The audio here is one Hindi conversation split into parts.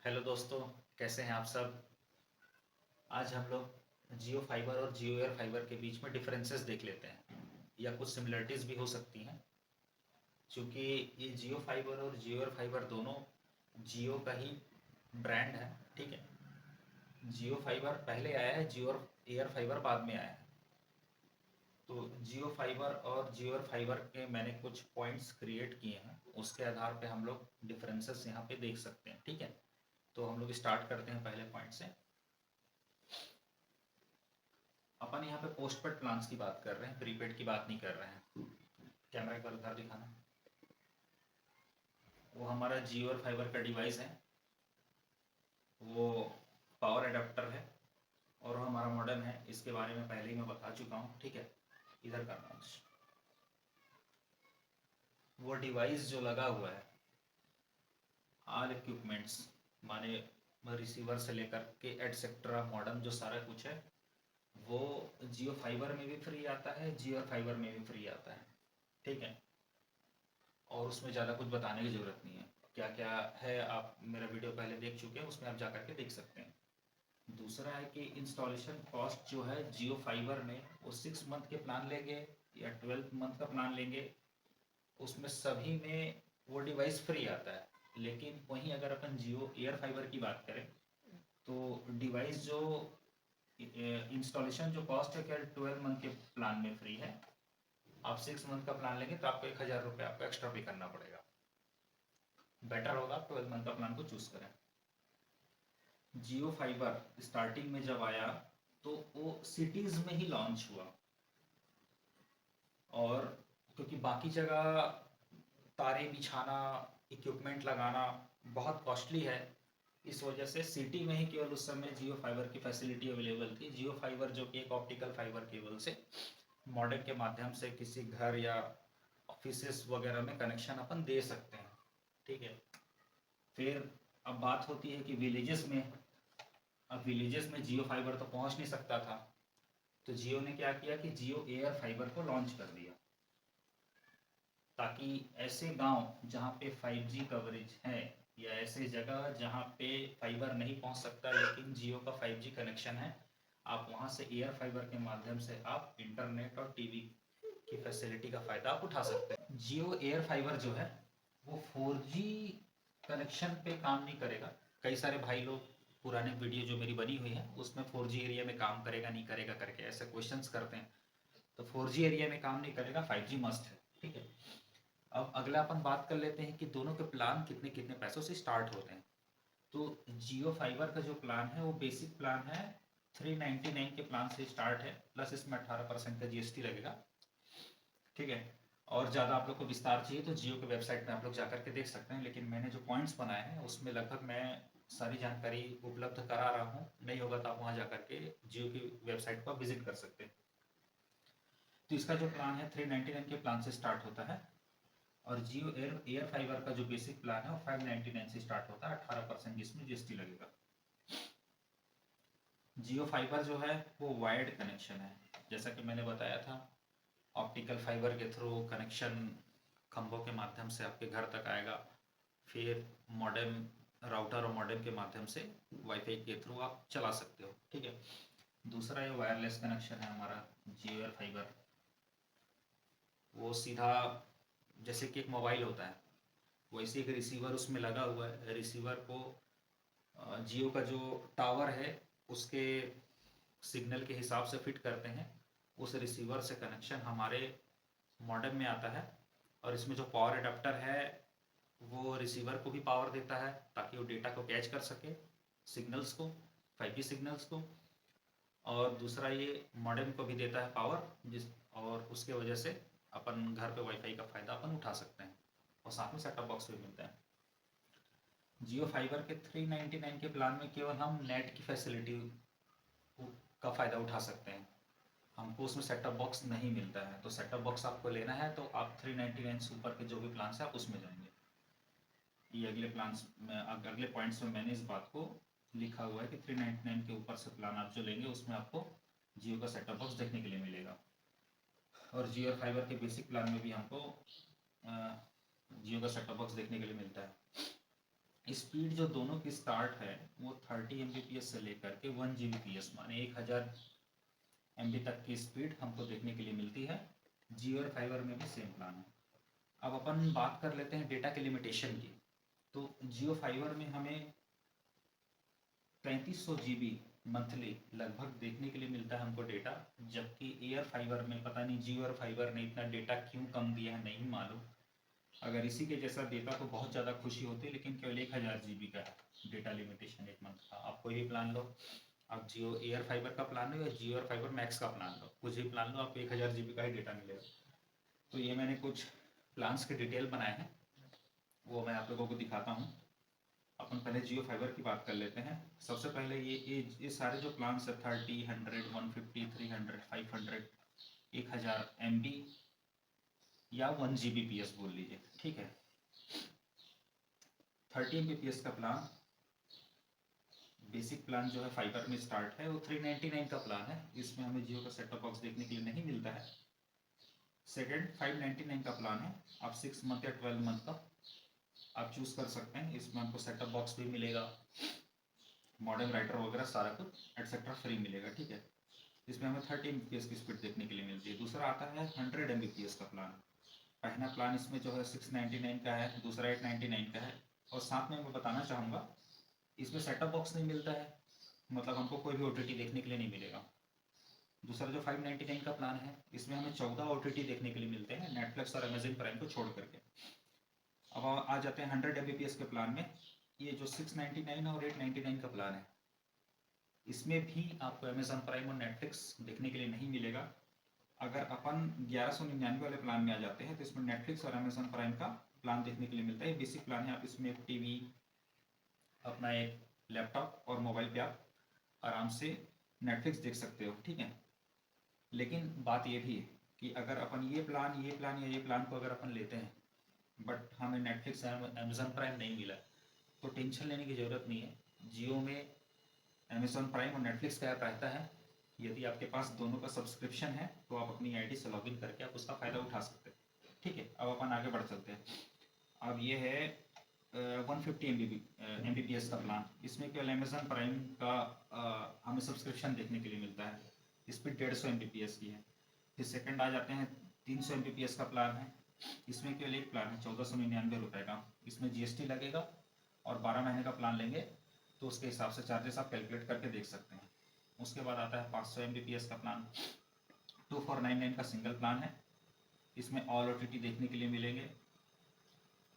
हेलो दोस्तों, कैसे हैं आप सब। आज हम लोग जियो फाइबर और जियो एयर फाइबर के बीच में डिफरेंसेस देख लेते हैं, या कुछ सिमिलरिटीज़ भी हो सकती हैं। क्योंकि ये जियो फाइबर और जियो एयर फाइबर दोनों जियो का ही ब्रांड है। ठीक है, जियो फाइबर पहले आया है, जियो एयर फाइबर बाद में आया है। तो जियो फाइबर और जियो एयर फाइबर के मैंने कुछ पॉइंट्स क्रिएट किए हैं, उसके आधार पे हम लोग डिफरेंसेस यहाँ पे देख सकते हैं। ठीक है, तो हम लोग स्टार्ट करते हैं पहले पॉइंट से। अपन यहाँ पे पोस्टपेड प्लान्स की बात कर रहे हैं, प्रीपेड की बात नहीं कर रहे हैं। कैमरा एक बार उधर दिखाना। वो हमारा जियो और फाइबर का डिवाइस है, वो पावर एडाप्टर है, और वो हमारा मॉडर्न है। इसके बारे में पहले ही मैं बता चुका हूँ। ठीक है, इधर करना। वो डिवाइस जो लगा हुआ है, ऑल इक्विपमेंट्स माने रिसीवर से लेकर के एटसेट्रा मॉडर्न जो सारा कुछ है, वो जियो फाइबर में भी फ्री आता है, जियो फाइबर में भी फ्री आता है। ठीक है, और उसमें ज़्यादा कुछ बताने की ज़रूरत नहीं है। क्या क्या है आप मेरा वीडियो पहले देख चुके हैं, उसमें आप जा करके देख सकते हैं। दूसरा है कि इंस्टॉलेशन कॉस्ट जो है जियो फाइबर में, वो 6 मंथ के प्लान लेंगे या 12 मंथ का प्लान लेंगे, उसमें सभी में वो डिवाइस फ्री आता है। लेकिन वहीं अगर अपन जियो एयर फाइबर की बात करें, तो डिवाइस जो इंस्टॉलेशन जो कॉस्ट है, क्या 12 मंथ के प्लान में फ्री है। आप 6 मंथ का प्लान लेंगे तो आपको 1,000 रुपये आपको एक्स्ट्रा पे करना पड़ेगा। बेटर होगा आप 12 मंथ का प्लान को चूज करें। जियो फाइबर स्टार्टिंग में जब आया तो वो सिटीज़ में ही लॉन्च हुआ, और क्योंकि बाकी जगह तारे बिछाना, इक्विपमेंट लगाना बहुत कॉस्टली है, इस वजह से सिटी में ही केवल उस समय जियो फाइबर की फैसिलिटी अवेलेबल थी। जियो फाइबर जो कि एक ऑप्टिकल फाइबर केबल से मॉडेम के माध्यम से किसी घर या ऑफिसेस वगैरह में कनेक्शन अपन दे सकते हैं। ठीक है, फिर अब बात होती है कि विलेजेस में, अब विलेजेस में जियो फाइबर तो पहुंच नहीं सकता था, तो जियो ने क्या किया कि जियो एयर फाइबर को लॉन्च कर दिया, ताकि ऐसे गांव जहां पे 5G कवरेज है, या ऐसे जगह जहां पे फाइबर नहीं पहुंच सकता लेकिन जियो का 5G कनेक्शन है, आप वहां से एयर फाइबर के माध्यम से आप इंटरनेट और टीवी की फैसिलिटी का फ़ायदा आप उठा सकते हैं। जियो एयर फाइबर जो है वो 4G कनेक्शन पे काम नहीं करेगा। कई सारे भाई लोग पुराने वीडियो जो मेरी बनी हुई है उसमें 4G एरिया में काम करेगा नहीं करेगा करके ऐसे क्वेश्चंस करते हैं। तो 4G एरिया में काम नहीं करेगा, 5G मस्ट है। ठीक है, अब अगला अपन बात कर लेते हैं कि दोनों के प्लान कितने कितने पैसों से स्टार्ट होते हैं। तो जियो फाइबर का जो प्लान है वो बेसिक प्लान है, 399 के प्लान से स्टार्ट है, प्लस इसमें 18% का GST लगेगा। ठीक है, और ज़्यादा आप लोग को विस्तार चाहिए तो जियो के वेबसाइट में आप लोग जाकर के देख सकते हैं, लेकिन मैंने जो पॉइंट्स बनाए हैं उसमें लगभग मैं सारी जानकारी उपलब्ध करा रहा हूँ। नहीं होगा तो आप वहाँ जाकर के जियो की वेबसाइट पर विजिट कर सकते हैं। तो इसका जो प्लान है 399 के प्लान से स्टार्ट होता है, और जियो एयर एयर फाइबर का जो बेसिक प्लान है वो 599 से स्टार्ट होता है, 18% जिसमें GST लगेगा। जियो फाइबर जो है वो वायर्ड कनेक्शन है, जैसा कि मैंने बताया था। ऑप्टिकल फाइबर के थ्रू कनेक्शन खंभों के माध्यम से आपके घर तक आएगा, फिर मॉडेम, राउटर और मॉडेम के माध्यम से वाईफाई के थ्रू आप चला सकते हो। ठीक है, दूसरा ये वायरलेस कनेक्शन है हमारा जियो एयर फाइबर, वो सीधा जैसे कि एक मोबाइल होता है वैसे एक रिसीवर उसमें लगा हुआ है। रिसीवर को जियो का जो टावर है उसके सिग्नल के हिसाब से फिट करते हैं, उस रिसीवर से कनेक्शन हमारे मॉडेम में आता है, और इसमें जो पावर एडाप्टर है वो रिसीवर को भी पावर देता है ताकि वो डेटा को कैच कर सके, सिग्नल्स को, 5G सिग्नल्स को, और दूसरा ये मॉडेम को भी देता है पावर, जिस और उसके वजह से अपन घर पे वाईफाई का फ़ायदा अपन उठा सकते हैं, और साथ में सेटअप बॉक्स भी मिलता है। जियो फाइबर के 399 के प्लान में केवल हम नेट की फैसिलिटी का फ़ायदा उठा सकते हैं, हमको उसमें सेटअप बॉक्स नहीं मिलता है। तो सेटअप बॉक्स आपको लेना है तो आप 399 से ऊपर के जो भी प्लान है आप उसमें जाएंगे। ये अगले प्लान्स में, अगले पॉइंट्स में मैंने इस बात को लिखा हुआ है कि 399 के ऊपर से प्लान आप जो लेंगे उसमें आपको जियो का सेटअप बॉक्स देखने के लिए मिलेगा, और जियो फाइबर के बेसिक प्लान में भी हमको जियो का सेटअप बॉक्स देखने के लिए मिलता है। स्पीड जो दोनों की स्टार्ट है वो 30 Mbps से लेकर के 1 Gbps माने 1000 MB तक की स्पीड हमको देखने के लिए मिलती है। जियो और फाइबर में भी सेम प्लान है। अब अपन बात कर लेते हैं डेटा के लिमिटेशन की। तो जियो फाइबर में हमें 3500 GB मंथली लगभग देखने के लिए मिलता है हमको डेटा, जबकि एयर फाइबर में पता नहीं जियो और फाइबर ने इतना डेटा क्यों कम दिया है नहीं मालूम। अगर इसी के जैसा देता तो बहुत ज़्यादा खुशी होती, लेकिन केवल 1000 GB का डेटा लिमिटेशन एक मंथ का। आप कोई भी प्लान लो, आप जियो एयर फाइबर का प्लान लो या जियो और फाइबर मैक्स का प्लान लो, कुछ भी प्लान लो, आपको 1000 GB का ही डेटा मिलेगा। तो ये मैंने कुछ प्लान्स के डिटेल बनाए हैं, वो मैं आप लोगों को दिखाता हूँ। अपन पहले जियो फाइबर की बात कर लेते हैं। सबसे पहले ये सारे जो प्लान्स है 30, 100, 150, 300, 500, 1000 MB या 1 Gbps बोल लीजिए, ठीक है। 30 Mbps का प्लान, बेसिक प्लान जो है फाइबर में स्टार्ट है वो 399 का प्लान है। इसमें हमें जियो का सेट टॉप बॉक्स देखने के लिए नहीं मिलता है। सेकंड 599 का प्लान है, आप 6 मंथ या 12 मंथ का आप चूज कर सकते हैं। इसमें आपको सेट टॉप बॉक्स भी मिलेगा, मॉडेम राइटर वगैरह सारा कुछ एटसेट्रा फ्री मिलेगा, ठीक है। इसमें हमें 30 Mbps की स्पीड देखने के लिए मिलती है। दूसरा आता है 100 Mbps का प्लान। पहला प्लान इसमें जो है 699 का है, दूसरा 899 का है। और साथ में मैं बताना चाहूँगा इसमें सेटअप बॉक्स नहीं मिलता है, मतलब हमको कोई भी OTT देखने के लिए नहीं मिलेगा। दूसरा जो 599 का प्लान है इसमें हमें 14 OTT देखने के लिए मिलते हैं, नेटफ्लिक्स और अमेजन प्राइम को छोड़ करके। अब आ जाते हैं 100 Mbps के प्लान में। ये जो 699 और 899 का प्लान है इसमें भी आपको अमेजन प्राइम और नेटफ्लिक्स देखने के लिए नहीं मिलेगा। अगर अपन 1199 वाले प्लान में आ जाते हैं तो इसमें नेटफ्लिक्स और अमेजन प्राइम का प्लान देखने के लिए मिलता है। बेसिक प्लान है, आप इसमें टीवी, अपना एक लैपटॉप और मोबाइल पे आप आराम से नेटफ्लिक्स देख सकते हो, ठीक है। लेकिन बात ये भी है कि अगर अपन ये प्लान या ये प्लान को अगर अपन लेते हैं बट हमें नेटफ्लिक्स अमेजन प्राइम नहीं मिला तो टेंशन लेने की ज़रूरत नहीं है। जियो में अमेजन प्राइम और नेटफ्लिक्स का ऐप रहता है। यदि आपके पास दोनों का सब्सक्रिप्शन है तो आप अपनी आईडी से लॉगिन करके आप उसका फ़ायदा उठा सकते हैं, ठीक है। अब अपन आगे बढ़ चलते हैं। अब ये है 150 Mbps का प्लान। इसमें केवल अमेजन प्राइम का हमें सब्सक्रिप्शन देखने के लिए मिलता है। स्पीड 150 Mbps की है। फिर सेकंड आ जाते हैं 300 Mbps का प्लान है। इसमें केवल एक प्लान है 1499 रुपये का। इसमें GST लगेगा और 12 महीने का प्लान लेंगे तो उसके हिसाब से चार्जेस आप कैलकुलेट करके देख सकते हैं। उसके बाद आता है 500 Mbps का प्लान, 2499 का सिंगल प्लान है। इसमें ऑल OTT देखने के लिए मिलेंगे।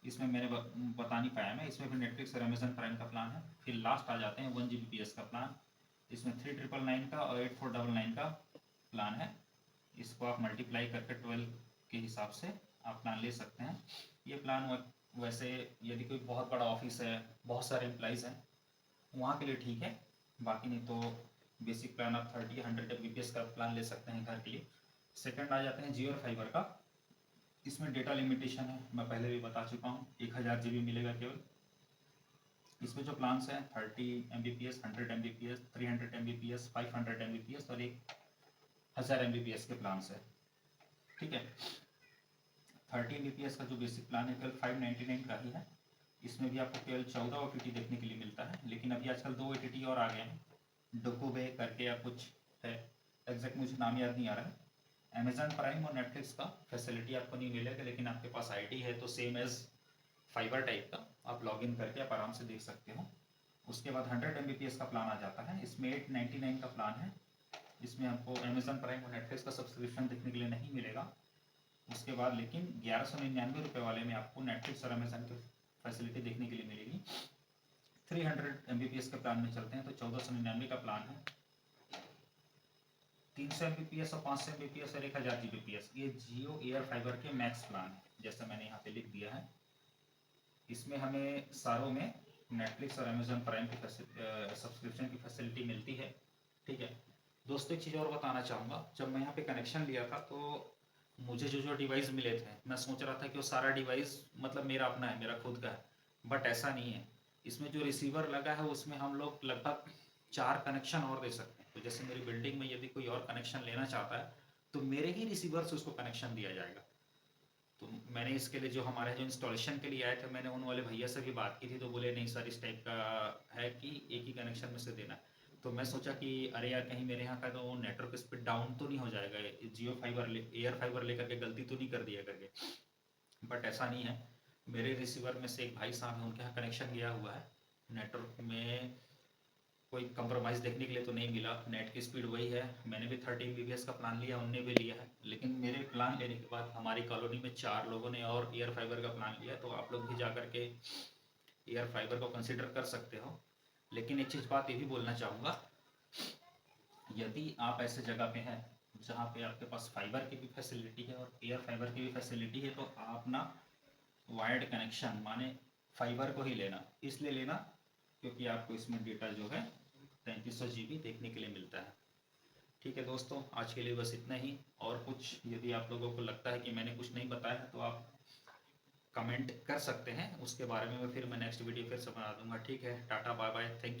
इसमें मैंने बता नहीं पाया मैं, इसमें भी नेटफ्लिक्स और अमेजन प्राइम का प्लान है। फिर लास्ट आ जाते हैं 1 Gbps का प्लान। इसमें 3999 का और 8499 का प्लान है। इसको आप मल्टीप्लाई करके 12 के हिसाब से आप प्लान ले सकते हैं। ये प्लान वैसे यदि कोई बहुत बड़ा ऑफिस है, बहुत सारे एम्प्लॉइज़ हैं, वहाँ के लिए ठीक है। बाकी नहीं तो बेसिक प्लान आप 30 100 Mbps का प्लान ले सकते हैं घर के लिए। सेकंड आ जाते हैं जियो और फाइबर का। इसमें डेटा लिमिटेशन है, मैं पहले भी बता चुका हूँ, 1000 GB मिलेगा केवल। इसमें जो प्लान्स हैं 30 Mbps, 100 Mbps, 300 Mbps, 500 Mbps और 1000 Mbps के प्लान्स है, ठीक है। 30 Mbps का जो बेसिक प्लान है केवल 599 का ही है। इसमें भी आपको केवल 14 OTT देखने के लिए मिलता है। लेकिन अभी आजकल 2 OTT और आ गए हैं, डोकोबे करके या कुछ है, एग्जैक्ट मुझे नाम याद नहीं आ रहा है। अमेजन प्राइम और नेटफ्लिक्स का फैसिलिटी आपको नहीं मिलेगा, लेकिन आपके पास आईडी है तो सेम एज फाइबर टाइप का आप लॉगिन करके आप आराम से देख सकते हो। उसके बाद 100 Mbps का प्लान आ जाता है। इसमें 899 का प्लान है। इसमें आपको अमेजन प्राइम और नेटफ्लिक्स का सब्सक्रिप्शन देखने के लिए नहीं मिलेगा। उसके बाद लेकिन 1199 रुपये वाले में आपको नेटफ्लिक्स और अमेजन की फैसिलिटी देखने के लिए मिलेगी। 300 Mbps के प्लान में चलते हैं तो 1499 का प्लान है। 300 Mbps और 500 Mbps और 1000 Gbps ये जियो एयर फाइबर के मैक्स प्लान है, जैसा मैंने यहाँ पे लिख दिया है। इसमें हमें सारों में नेटफ्लिक्स और अमेजन प्राइम की सब्सक्रिप्शन की फैसिलिटी मिलती है, ठीक है। दोस्तों एक चीज़ और बताना चाहूँगा, जब मैं यहाँ पे कनेक्शन लिया था तो मुझे जो डिवाइस मिले थे मैं सोच रहा था कि वो सारा डिवाइस मतलब मेरा अपना है, मेरा खुद का है, बट ऐसा नहीं है। इसमें जो रिसीवर लगा है उसमें हम लोग लगभग 4 कनेक्शन और दे सकते हैं। तो जैसे मेरी बिल्डिंग में यदि कोई और कनेक्शन लेना चाहता है तो मेरे ही रिसीवर से उसको कनेक्शन दिया जाएगा। तो मैंने इसके लिए जो हमारे जो इंस्टॉलेशन के लिए आए थे, मैंने उन वाले भैया से भी बात की थी, तो बोले नहीं सर इस टाइप का है कि एक ही कनेक्शन में से देना है। तो मैं सोचा कि अरे यार कहीं मेरे यहाँ का तो नेटवर्क स्पीड डाउन तो नहीं हो जाएगा, जियो फाइबर एयर फाइबर लेकर के गलती तो नहीं कर दिया करके। बट ऐसा नहीं है, मेरे रिसीवर में से एक भाई साहब हैं, उनके यहाँ कनेक्शन गया हुआ है। नेटवर्क में कोई कंप्रोमाइज़ देखने के लिए तो नहीं मिला, नेट की स्पीड वही है। मैंने भी 30 MBPS का प्लान लिया, उनने भी लिया है। लेकिन मेरे प्लान लेने के बाद हमारी कॉलोनी में 4 लोगों ने और एयर फाइबर का प्लान लिया, तो आप लोग भी जा कर के एयर फाइबर को कंसिडर कर सकते हो। लेकिन एक चीज़ बात ये भी बोलना चाहूँगा, यदि आप ऐसे जगह पे हैं जहाँ पे आपके पास फाइबर की भी फैसिलिटी है और एयर फाइबर की भी फैसिलिटी है, तो आप ना वायर्ड कनेक्शन माने फाइबर को ही लेना, इसलिए लेना क्योंकि आपको इसमें डेटा जो है 3300 GB देखने के लिए मिलता है। ठीक है दोस्तों, आज के लिए बस इतना ही। और कुछ यदि आप लोगों को लगता है कि मैंने कुछ नहीं बताया है, तो आप कमेंट कर सकते हैं, उसके बारे में फिर मैं नेक्स्ट वीडियो फिर से बना दूंगा। ठीक है, tata bye bye, thank you.